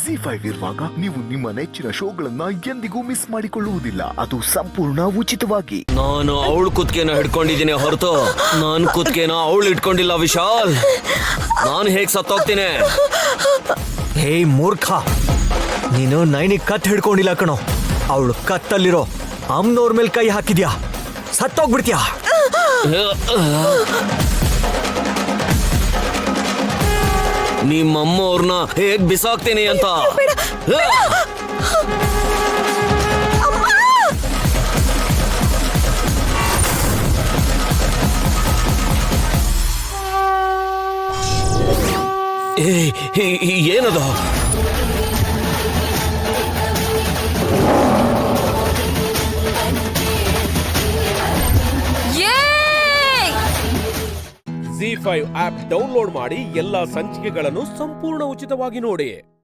ZEE5 ಇರುವಾಗ ನೀವು ನಿಮ್ಮ ನೆಚ್ಚಿನ ಶೋಗಳನ್ನ ಎಂದಿಗೂ ಮಿಸ್ ಮಾಡಿಕೊಳ್ಳುವುದಿಲ್ಲ. ಅದು ಸಂಪೂರ್ಣ ಉಚಿತವಾಗಿ. ನಾನು ಅವಳು ಕುತ್ತಿಗೆನ ಹಿಡ್ಕೊಂಡಿದ್ದೀನಿ ಹೊರತು ನಾನು ಕುತ್ತಿಗೆನ ಅವಳು ಇಟ್ಕೊಂಡಿಲ್ಲ ವಿಶಾಲ್. ನಾನು ಹೇಗ್ ಸತ್ತೋಗ್ತೀನಿ? ಹೇ ಮೂರ್ಖ, ನೀನು ನೈನಿ ಕತ್ ಹಿಡ್ಕೊಂಡಿಲ್ಲ ಕಣೋ. ಅವಳು ಕತ್ತಲ್ಲಿರೋ ಅಮ್ನೋರ್ ಮೇಲ್ ಕೈ ಹಾಕಿದ್ಯಾ, ಸತ್ತೋಗ್ಬಿಡ್ತೀಯಾ. ನಿಮ್ಮಮ್ಮ ಅವ್ರನ್ನ ಹೇಗ್ ಬಿಸಾಕ್ತೀನಿ ಅಂತ. ಏನದು? ZEE5 ಆಪ್ ಡೌನ್ಲೋಡ್ ಮಾಡಿ ಎಲ್ಲಾ ಸಂಚಿಕೆಗಳನ್ನು ಸಂಪೂರ್ಣ ಉಚಿತವಾಗಿ ನೋಡಿ.